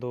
2